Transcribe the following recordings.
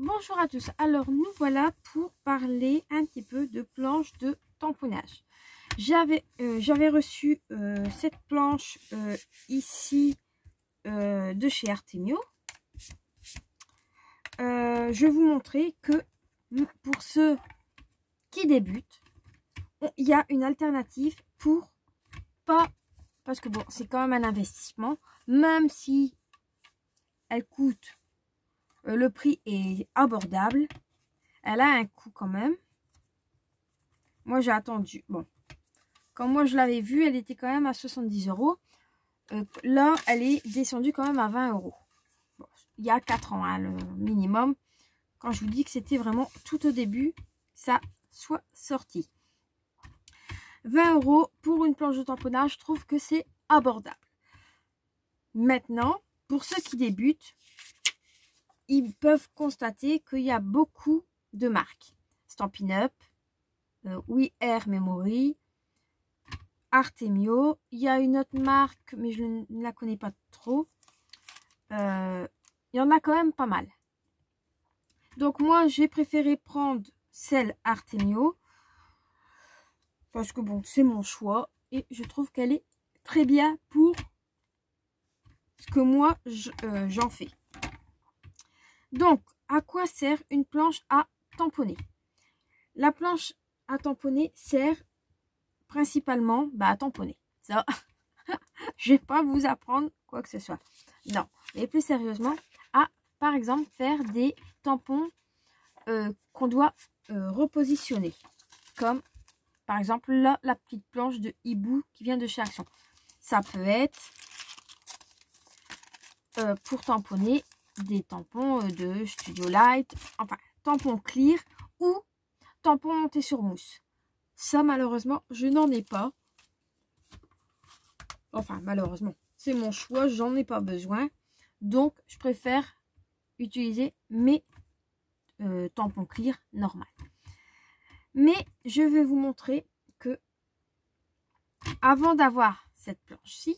Bonjour à tous, alors nous voilà pour parler un petit peu de planche de tamponnage. J'avais reçu cette planche ici de chez Artemio. Je vais vous montrer que pour ceux qui débutent, il y a une alternative pour pas, parce que bon, c'est quand même un investissement, même si elle coûte, le prix est abordable, elle a un coût quand même. Moi j'ai attendu, bon, quand moi je l'avais vue, elle était quand même à 70 €. Là, elle est descendue quand même à 20 €. Bon, il y a 4 ans, hein, le minimum. Quand je vous dis que c'était vraiment tout au début, ça soit sorti. 20 € pour une planche de tamponnage, je trouve que c'est abordable. Maintenant, pour ceux qui débutent, ils peuvent constater qu'il y a beaucoup de marques. Stampin' Up, We Air Memory, Artemio. Il y a une autre marque, mais je ne la connais pas trop. Il y en a quand même pas mal. Donc moi, j'ai préféré prendre celle Artemio. Parce que bon, c'est mon choix. Et je trouve qu'elle est très bien pour ce que moi, j'en fais. Donc, à quoi sert une planche à tamponner? La planche à tamponner sert principalement à tamponner. Ça, je vais pas vous apprendre quoi que ce soit. Non, mais plus sérieusement, à, par exemple, faire des tampons qu'on doit repositionner. Comme, par exemple, là, la petite planche de hibou qui vient de chez Action. Ça peut être pour tamponner des tampons de Studio Light, enfin, tampons clear ou tampons montés sur mousse. Ça, malheureusement, je n'en ai pas. Enfin, malheureusement, c'est mon choix, j'en ai pas besoin. Donc, je préfère utiliser mes tampons clear normal. Mais je vais vous montrer que avant d'avoir cette planche-ci,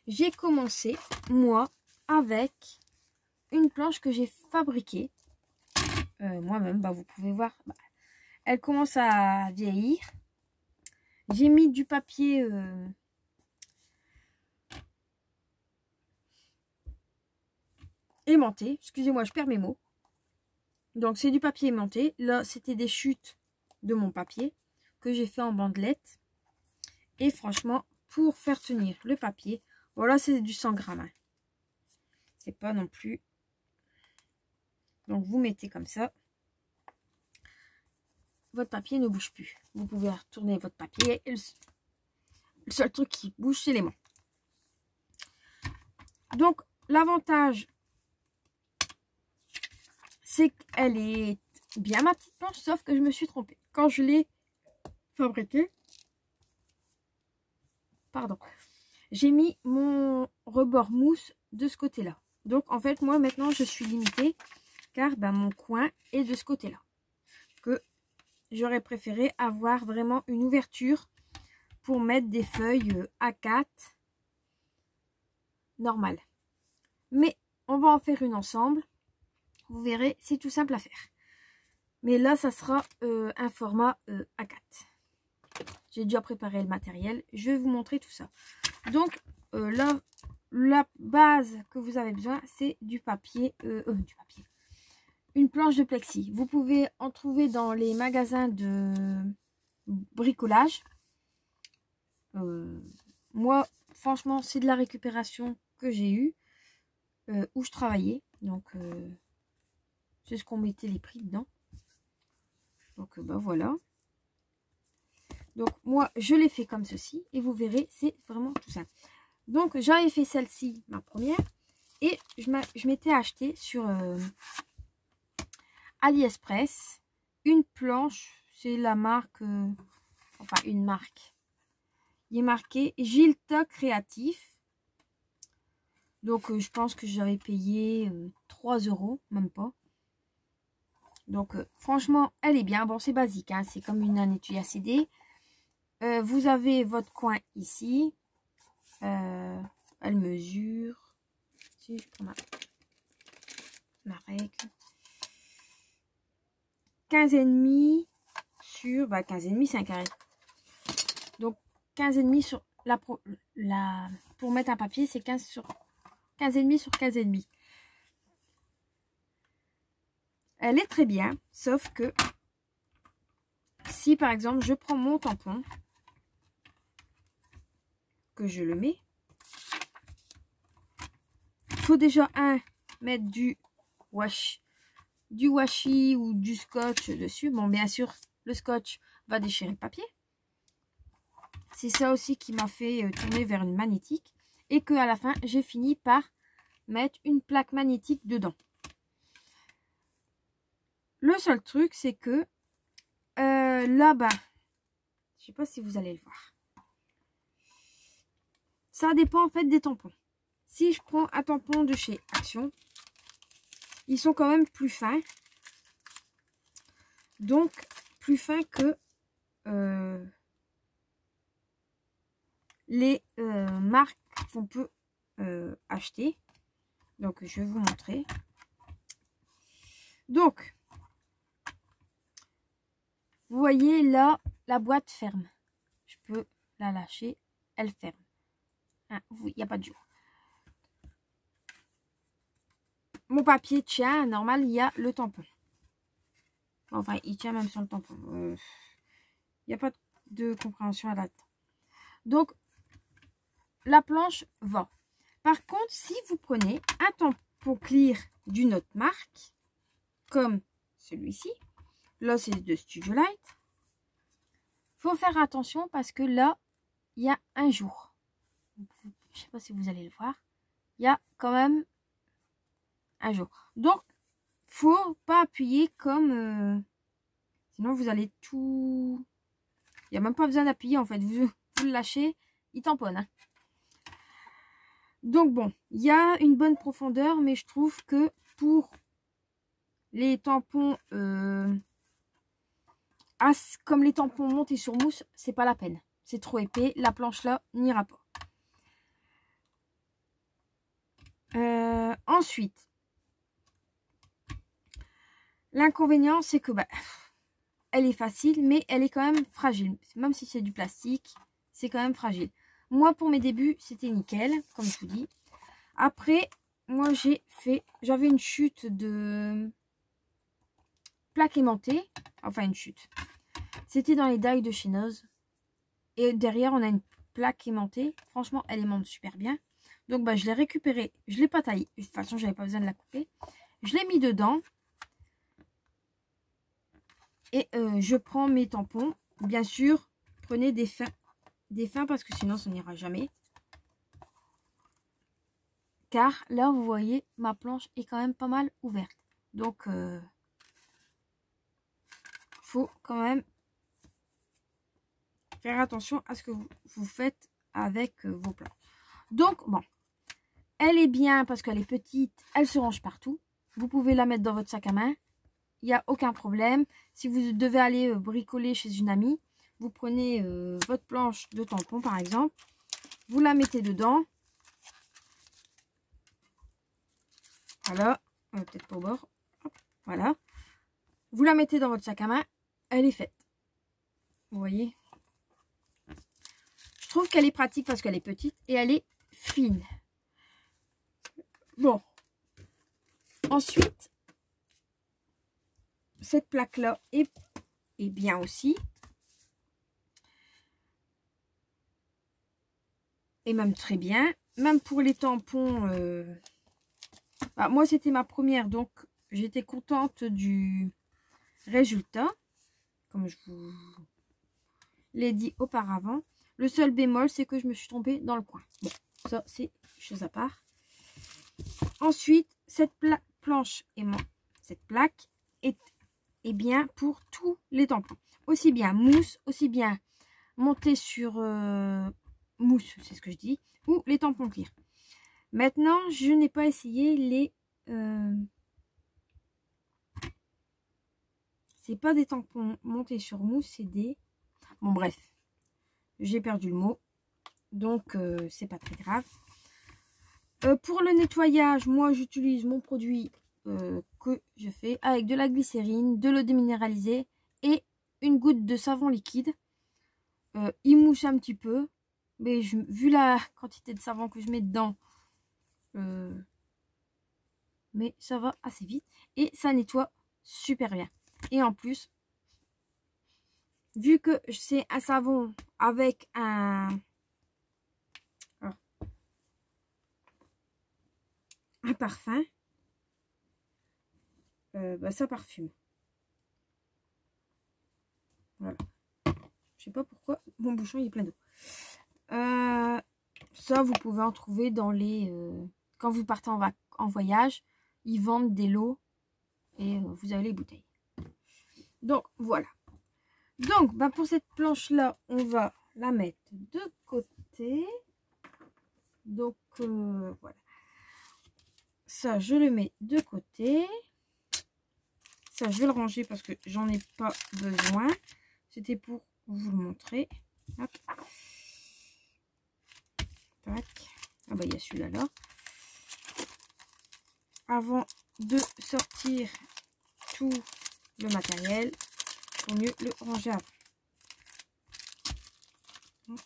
j'ai commencé, moi, avec une planche que j'ai fabriquée moi-même. Vous pouvez voir, elle commence à vieillir. J'ai mis du papier aimanté. Excusez-moi, je perds mes mots. Donc, c'est du papier aimanté. Là, c'était des chutes de mon papier que j'ai fait en bandelette. Et franchement, pour faire tenir le papier, voilà, c'est du 100 grammes. Hein. C'est pas non plus... Donc, vous mettez comme ça. Votre papier ne bouge plus. Vous pouvez retourner votre papier. Et le seul truc qui bouge, c'est l'aimant. Donc, l'avantage, c'est qu'elle est bien ma petite planche, sauf que je me suis trompée. Quand je l'ai fabriquée, pardon, j'ai mis mon rebord mousse de ce côté-là. Donc, en fait, moi, maintenant, je suis limitée, car mon coin est de ce côté-là. Que j'aurais préféré avoir vraiment une ouverture pour mettre des feuilles A4 normales. Mais on va en faire une ensemble. Vous verrez, c'est tout simple à faire. Mais là, ça sera un format A4. J'ai déjà préparé le matériel. Je vais vous montrer tout ça. Donc, là, la base que vous avez besoin, c'est du papier. Une planche de plexi. Vous pouvez en trouver dans les magasins de bricolage. Moi, franchement, c'est de la récupération que j'ai eue. Où je travaillais. Donc, c'est ce qu'on mettait les prix dedans. Donc, voilà. Donc, moi, je l'ai fait comme ceci. Et vous verrez, c'est vraiment tout simple. Donc, j'avais fait celle-ci, ma première. Et je m'étais acheté sur AliExpress une planche. C'est la marque... enfin, une marque. Il est marqué Gilta Créatif. Donc, je pense que j'avais payé 3 €, même pas. Donc, franchement, elle est bien. Bon, c'est basique, hein, c'est comme une étui à CD. Vous avez votre coin ici. Elle mesure. Si je prends ma règle. 15,5 sur... 15,5 c'est un carré. Donc 15,5 sur pour mettre un papier, c'est 15,5 sur 15,5. Elle est très bien, sauf que si par exemple je prends mon tampon, que je le mets, il faut déjà mettre du washi ou du scotch dessus. Bon, bien sûr, le scotch va déchirer le papier. C'est ça aussi qui m'a fait tourner vers une magnétique. Et que à la fin, j'ai fini par mettre une plaque magnétique dedans. Le seul truc, c'est que là-bas, je sais pas si vous allez le voir. Ça dépend en fait des tampons. Si je prends un tampon de chez Action, ils sont quand même plus fins. Donc, plus fins que les marques qu'on peut acheter. Donc, je vais vous montrer. Donc, vous voyez là, la boîte ferme. Je peux la lâcher, elle ferme. Hein, il n'y a pas de jour. Mon papier tient, normal, il y a le tampon. Enfin, il tient même sur le tampon. Il n'y a pas de compréhension à là-dedans. Donc, la planche va. Par contre, si vous prenez un tampon clear d'une autre marque, comme celui-ci, là c'est de Studio Light, faut faire attention parce que là, il y a un jour. Je ne sais pas si vous allez le voir. Il y a quand même un jour. Donc, faut pas appuyer comme... sinon, vous allez tout... Il n'y a même pas besoin d'appuyer en fait. Vous le lâchez, il tamponne. Hein. Donc bon, il y a une bonne profondeur, mais je trouve que pour les tampons, comme les tampons montés sur mousse, c'est pas la peine. C'est trop épais, la planche là n'ira pas. Ensuite, l'inconvénient, c'est que elle est facile, mais elle est quand même fragile. Même si c'est du plastique, c'est quand même fragile. Moi, pour mes débuts, c'était nickel, comme je vous dis. Après, moi, j'avais une chute de plaque aimantée. Enfin, une chute. C'était dans les dailles de chez Noz. Et derrière, on a une plaque aimantée. Franchement, elle aimante super bien. Donc, je l'ai récupérée. Je ne l'ai pas taillée. De toute façon, j'avais pas besoin de la couper. Je l'ai mis dedans. Et je prends mes tampons. Bien sûr, prenez des fins parce que sinon, ça n'ira jamais. Car là, vous voyez, ma planche est quand même pas mal ouverte. Donc, faut quand même faire attention à ce que vous faites avec vos planches. Donc, bon, elle est bien parce qu'elle est petite, elle se range partout. Vous pouvez la mettre dans votre sac à main. Il n'y a aucun problème. Si vous devez aller bricoler chez une amie, vous prenez votre planche de tampon, par exemple. Vous la mettez dedans. Voilà. Peut-être pas au bord. Hop, voilà. Vous la mettez dans votre sac à main. Elle est faite. Vous voyez? Je trouve qu'elle est pratique parce qu'elle est petite et elle est fine. Bon. Ensuite, cette plaque-là est bien aussi. Et même très bien. Même pour les tampons. Moi, c'était ma première. Donc, j'étais contente du résultat. Comme je vous l'ai dit auparavant. Le seul bémol, c'est que je me suis trompée dans le coin. Bon, ça, c'est chose à part. Ensuite, cette planche et cette plaque est bien pour tous les tampons. Aussi bien mousse, aussi bien monté sur mousse, c'est ce que je dis, ou les tampons clear. Maintenant, je n'ai pas essayé les... c'est pas des tampons montés sur mousse, c'est des... Bon, bref. J'ai perdu le mot. Donc, c'est pas très grave. Pour le nettoyage, moi, j'utilise mon produit que je fais avec de la glycérine, de l'eau déminéralisée et une goutte de savon liquide. Il mousse un petit peu, mais vu la quantité de savon que je mets dedans, mais ça va assez vite et ça nettoie super bien. Et en plus, vu que c'est un savon avec un parfum, bah, ça parfume. Voilà. Je sais pas pourquoi mon bouchon il est plein d'eau. Ça, vous pouvez en trouver dans les... quand vous partez en voyage, ils vendent des lots et vous avez les bouteilles. Donc, voilà. Donc, bah, pour cette planche-là, on va la mettre de côté. Donc, voilà. Ça, je le mets de côté. Ça, je vais le ranger parce que j'en ai pas besoin. C'était pour vous le montrer. Hop. Tac. Ah bah, il y a celui-là là. Avant de sortir tout le matériel, il vaut mieux le ranger avant. Hop.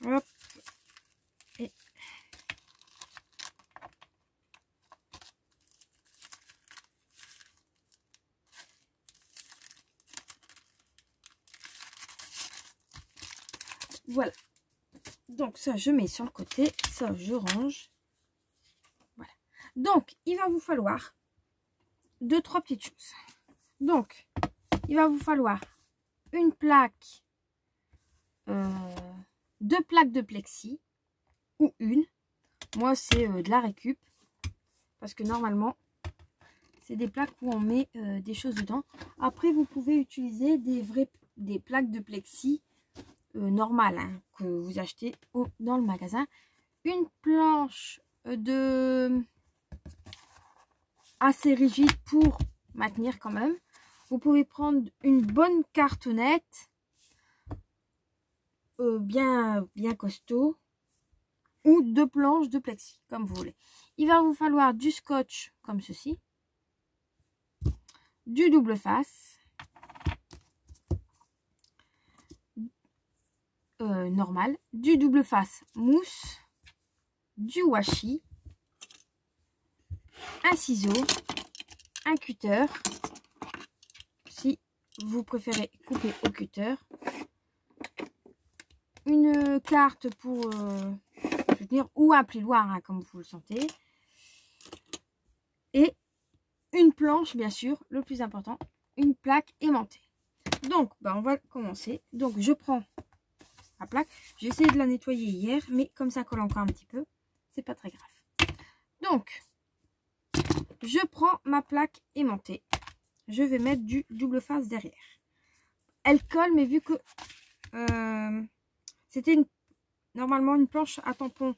Hop. Et voilà. Donc ça, je mets sur le côté. Ça, je range. Voilà. Donc, il va vous falloir 2-3 petites choses. Donc, il va vous falloir une plaque, 2 plaques de plexi ou une. Moi, c'est de la récup parce que normalement, c'est des plaques où on met des choses dedans. Après, vous pouvez utiliser des plaques de plexi normales hein, que vous achetez dans le magasin. Une planche assez rigide pour maintenir quand même. Vous pouvez prendre une bonne cartonnette bien costaud ou 2 planches de plexi comme vous voulez. Il va vous falloir du scotch comme ceci, du double face normal, du double face mousse, du washi, un ciseau, un cutter si vous préférez couper au cutter, une carte pour soutenir ou un plioir hein, comme vous le sentez, et une planche bien sûr, le plus important, une plaque aimantée. Donc bah, on va commencer. Donc je prends la plaque, j'ai essayé de la nettoyer hier mais comme ça colle encore un petit peu, c'est pas très grave. Donc je prends ma plaque aimantée, je vais mettre du double face derrière. Elle colle mais vu que c'était normalement une planche à tampon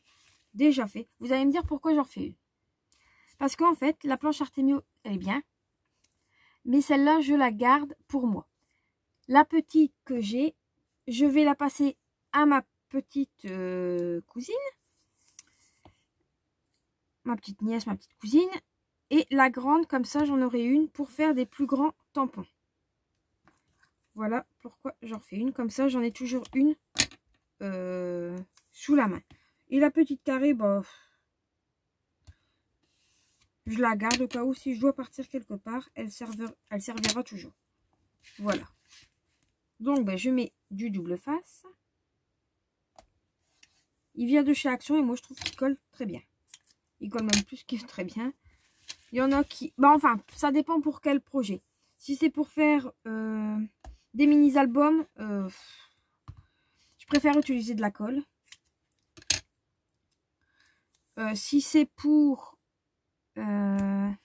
déjà fait, vous allez me dire pourquoi j'en fais une. Parce qu'en fait la planche Artemio elle est bien, mais celle-là je la garde pour moi. La petite que j'ai, je vais la passer à ma petite cousine, ma petite nièce, ma petite cousine. Et la grande, comme ça, j'en aurai une pour faire des plus grands tampons. Voilà pourquoi j'en fais une. Comme ça, j'en ai toujours une sous la main. Et la petite carrée, bah, je la garde au cas où si je dois partir quelque part, elle servira toujours. Voilà. Donc, ben, je mets du double face. Il vient de chez Action et moi, je trouve qu'il colle très bien. Il colle même plus que très bien. Il y en a qui... Bah enfin, ça dépend pour quel projet. Si c'est pour faire des mini-albums, je préfère utiliser de la colle. Si c'est pour un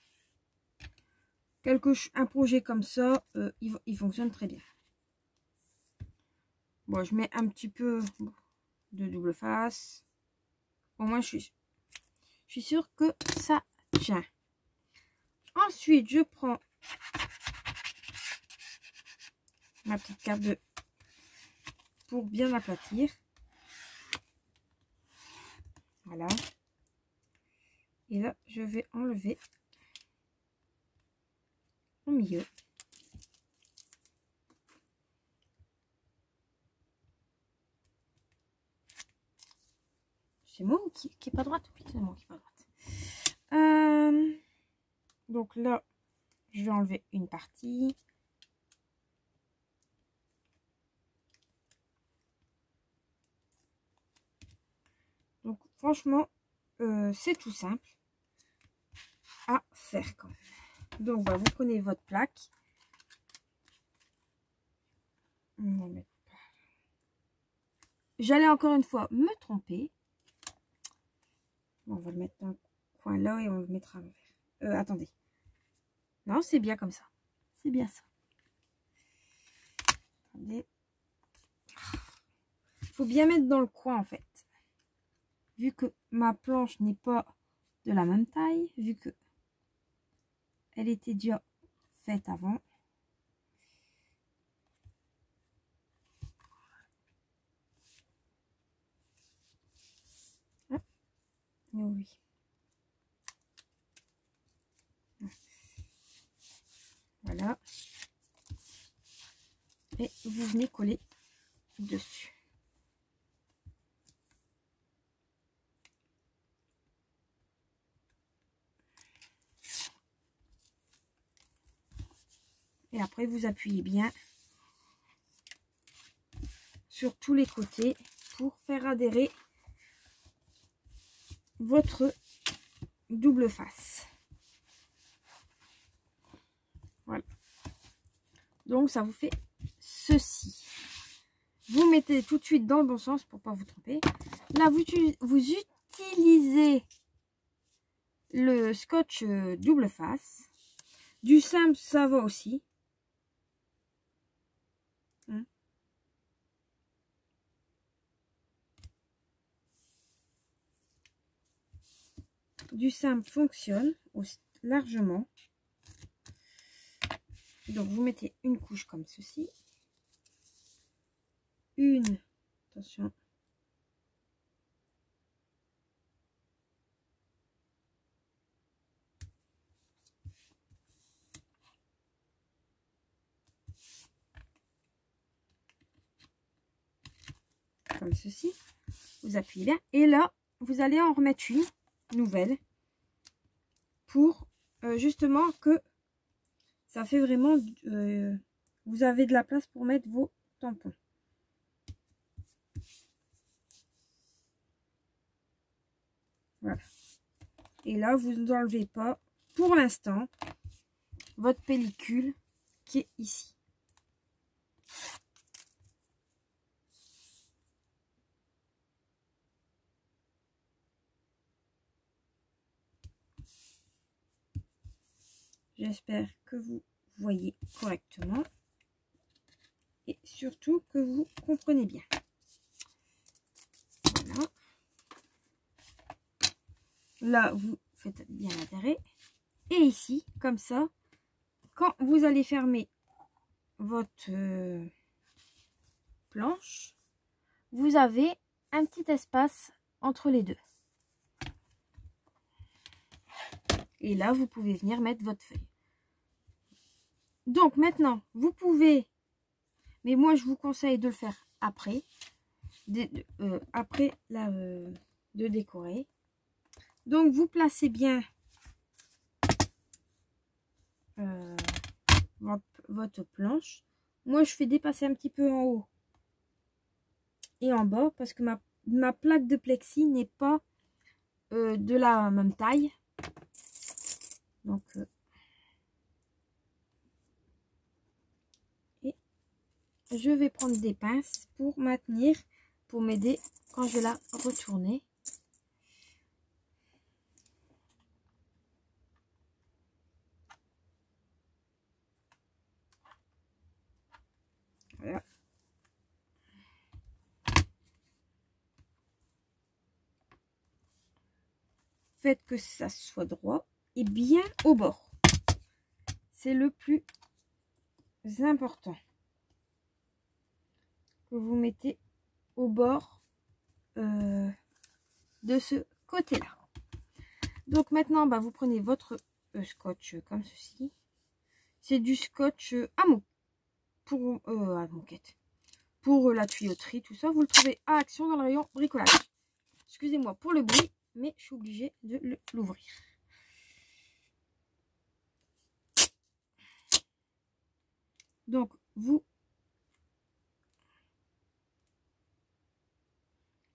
projet comme ça, il fonctionne très bien. Bon, je mets un petit peu de double face. Au moins, je suis sûre que ça tient. Ensuite, je prends ma petite carte pour bien aplatir. Voilà. Et là, je vais enlever au milieu. C'est moi qui est pas droite? Oui, c'est moi qui est pas droite. Donc là, je vais enlever une partie. Donc franchement, c'est tout simple à faire quand même. Donc bah, vous prenez votre plaque. J'allais encore une fois me tromper. Bon, on va le mettre dans le coin là et on le mettra à l'envers. Attendez. Non, c'est bien comme ça. C'est bien ça. Attendez. Faut bien mettre dans le coin en fait. Vu que ma planche n'est pas de la même taille, vu que elle était déjà faite avant. Ah, oui. Voilà. Et vous venez coller dessus. Et après, vous appuyez bien sur tous les côtés pour faire adhérer votre double face. Voilà. Donc, ça vous fait ceci. Vous mettez tout de suite dans le bon sens pour pas vous tromper. Là, vous utilisez le scotch double face. Du simple, ça va aussi. Du simple fonctionne aussi largement. Donc vous mettez une couche comme ceci. Attention. Comme ceci. Vous appuyez bien. Et là, vous allez en remettre une nouvelle. Pour justement que ça fait vraiment... vous avez de la place pour mettre vos tampons. Voilà. Et là, vous n'enlevez pas, pour l'instant, votre pellicule qui est ici. J'espère que vous voyez correctement. Et surtout que vous comprenez bien. Voilà. Là, vous faites bien adhérer. Et ici, comme ça, quand vous allez fermer votre planche, vous avez un petit espace entre les deux. Et là, vous pouvez venir mettre votre feuille. Donc maintenant, vous pouvez, mais moi je vous conseille de le faire après, après de décorer. Donc vous placez bien votre planche. Moi je fais dépasser un petit peu en haut et en bas parce que ma plaque de plexi n'est pas de la même taille. Donc et je vais prendre des pinces pour maintenir, pour m'aider quand je vais la retourner. Voilà. Faites que ça soit droit et bien au bord. C'est le plus important. Que vous mettez au bord de ce côté-là. Donc maintenant, bah, vous prenez votre scotch comme ceci. C'est du scotch à moquette. Pour la tuyauterie, tout ça, vous le trouvez à Action dans le rayon bricolage. Excusez-moi pour le bruit, mais je suis obligée de l'ouvrir. Donc, vous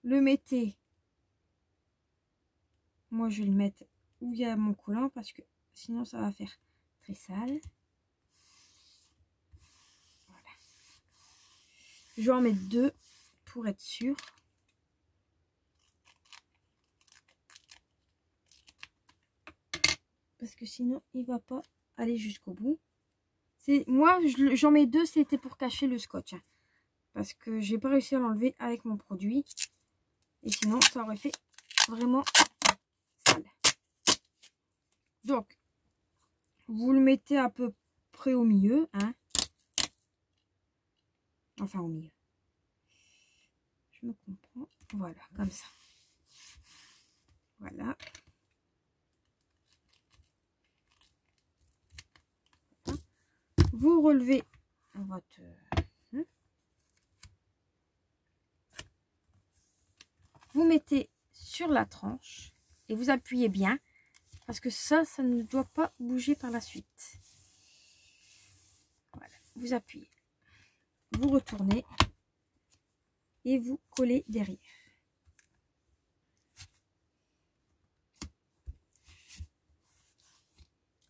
le mettez. Moi, je vais le mettre où il y a mon collant parce que sinon, ça va faire très sale. Voilà. Je vais en mettre 2 pour être sûr. Parce que sinon, il va pas aller jusqu'au bout. Moi, j'en mets 2, c'était pour cacher le scotch. Hein, parce que j'ai pas réussi à l'enlever avec mon produit. Et sinon, ça aurait fait vraiment sale. Donc, vous le mettez à peu près au milieu. Hein. Enfin, au milieu. Je me comprends. Voilà, comme ça. Voilà. Vous relevez votre... Vous mettez sur la tranche et vous appuyez bien parce que ça ne doit pas bouger par la suite. Voilà, vous appuyez. Vous retournez et vous collez derrière.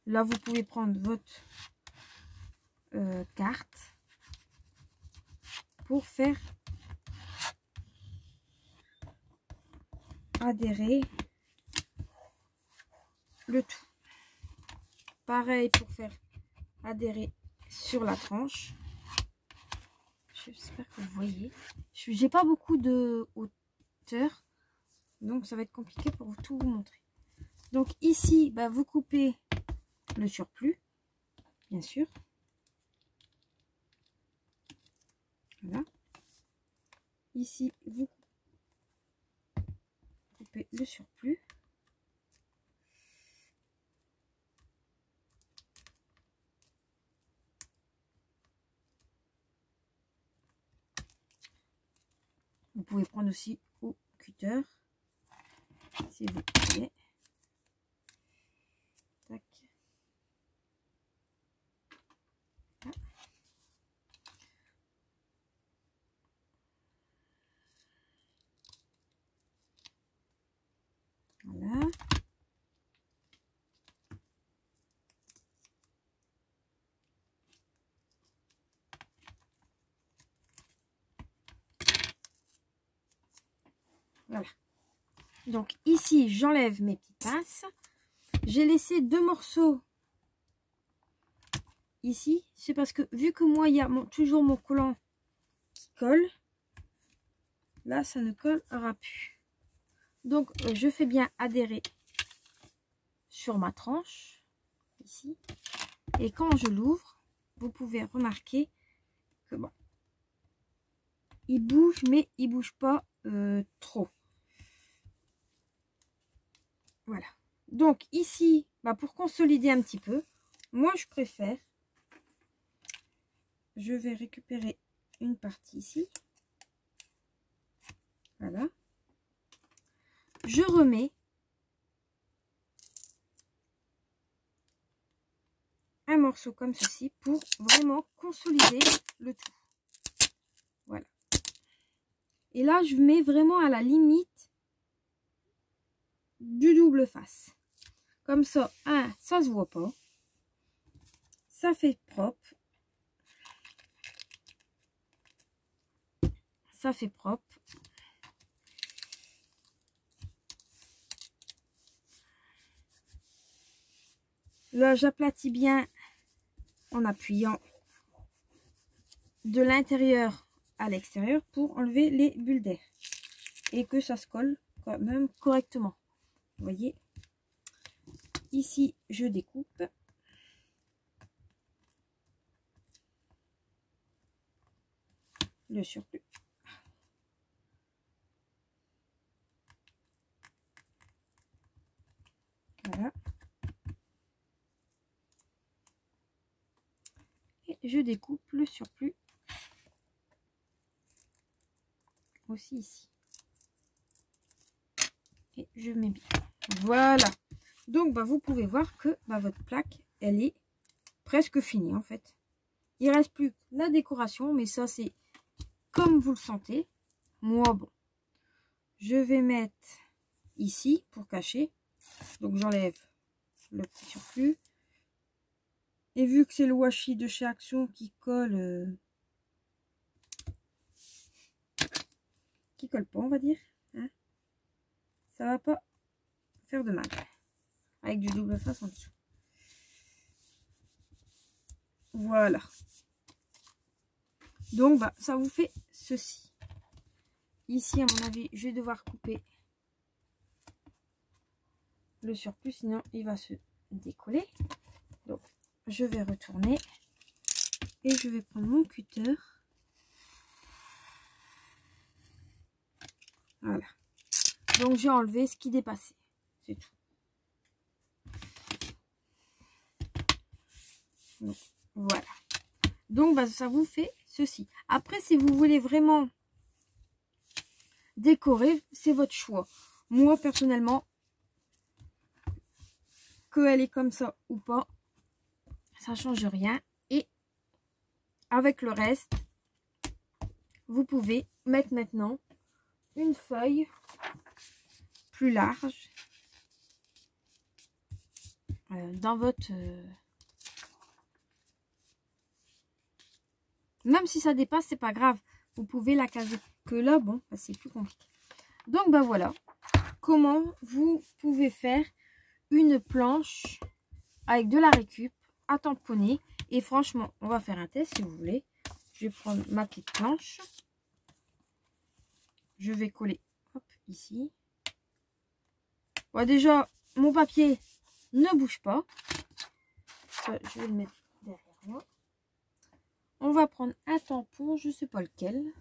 Là, vous pouvez prendre votre carte pour faire adhérer le tout. Pareil pour faire adhérer sur la tranche. J'espère que vous voyez. J'ai pas beaucoup de hauteur, donc ça va être compliqué pour tout vous montrer. Donc ici, bah, vous coupez le surplus, bien sûr. Voilà. Ici, vous coupez le surplus. Vous pouvez prendre aussi au cutter, si vous voulez. Tac. Voilà. Voilà. Donc ici, j'enlève mes petites pinces. J'ai laissé 2 morceaux ici. C'est parce que vu que moi, il y a toujours mon collant qui colle. Là, ça ne collera plus. Donc, je fais bien adhérer sur ma tranche. Ici. Et quand je l'ouvre, vous pouvez remarquer que bon, il bouge, mais il bouge pas trop. Voilà. Donc ici, bah, pour consolider un petit peu, moi je préfère, je vais récupérer une partie ici. Voilà. Je remets un morceau comme ceci pour vraiment consolider le tout. Voilà. Et là, je mets vraiment à la limite du double face. Comme ça, ça se voit pas. Ça fait propre. Ça fait propre. Là, j'aplatis bien en appuyant de l'intérieur à l'extérieur pour enlever les bulles d'air. Et que ça se colle quand même correctement. Vous voyez, ici, je découpe. Le surplus. Voilà. Et je découpe le surplus aussi ici. Et je mets bien. Voilà. Donc, bah, vous pouvez voir que bah, votre plaque, elle est presque finie en fait. Il reste plus que la décoration, mais ça, c'est comme vous le sentez. Moi, bon, je vais mettre ici pour cacher. Donc, j'enlève le petit surplus. Et vu que c'est le washi de chez Action qui colle pas, on va dire, hein, ça va pas faire de mal. Avec du double face en dessous. Voilà. Donc, bah, ça vous fait ceci. Ici, à mon avis, je vais devoir couper le surplus, sinon il va se décoller. Donc, je vais retourner et je vais prendre mon cutter. Voilà. Donc, j'ai enlevé ce qui dépassait. C'est tout. Donc, voilà. Donc, bah, ça vous fait ceci. Après, si vous voulez vraiment décorer, c'est votre choix. Moi, personnellement, qu'elle est comme ça ou pas, ça change rien. Et avec le reste, vous pouvez mettre maintenant une feuille plus large dans votre... Même si ça dépasse, c'est pas grave. Vous pouvez la caser. Que là, bon, bah, c'est plus compliqué. Donc, bah voilà comment vous pouvez faire une planche avec de la récup à tamponner. Et franchement, on va faire un test si vous voulez. Je vais prendre ma petite planche. Je vais coller hop, ici. Bon, déjà, mon papier ne bouge pas. Ça, je vais le mettre derrière moi. On va prendre un tampon, je ne sais pas lequel.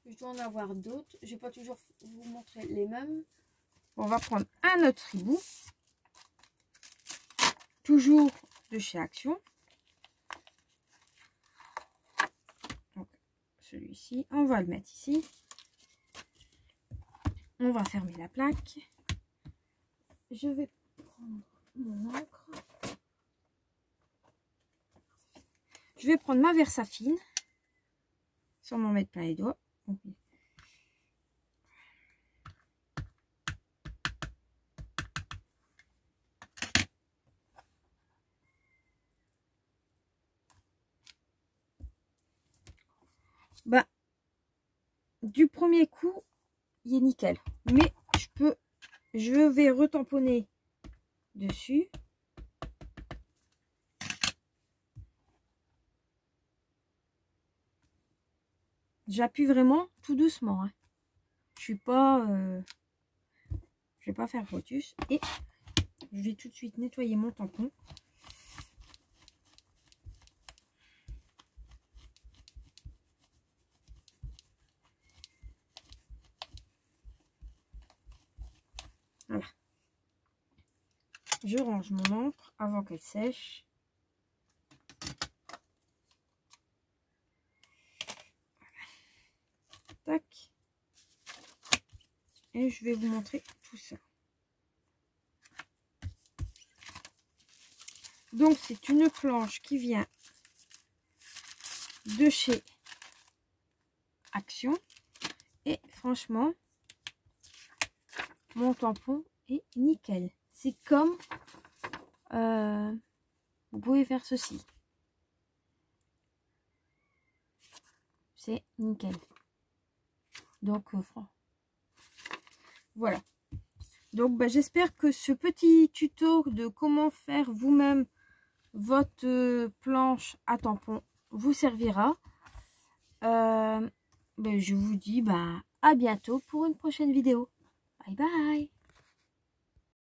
Je dois en avoir d'autres. Je ne vais pas toujours vous montrer les mêmes. On va prendre un autre hibou. Toujours de chez Action. Celui-ci, on va le mettre ici. On va fermer la plaque. Je vais prendre mon encre. Je vais prendre ma Versafine. Sans m'en mettre plein les doigts. Bah, du premier coup, il est nickel. Mais je vais retamponner dessus. J'appuie vraiment tout doucement. Hein. Je vais pas faire rotus. Et je vais tout de suite nettoyer mon tampon. Voilà. Je range mon encre avant qu'elle sèche. Tac. Et je vais vous montrer tout ça. Donc, c'est une planche qui vient de chez Action. Et franchement, mon tampon est nickel. C'est comme... vous pouvez faire ceci. C'est nickel. Donc, voilà. Donc, bah, j'espère que ce petit tuto de comment faire vous-même votre planche à tampon vous servira. Ben, je vous dis à bientôt pour une prochaine vidéo. Bye bye.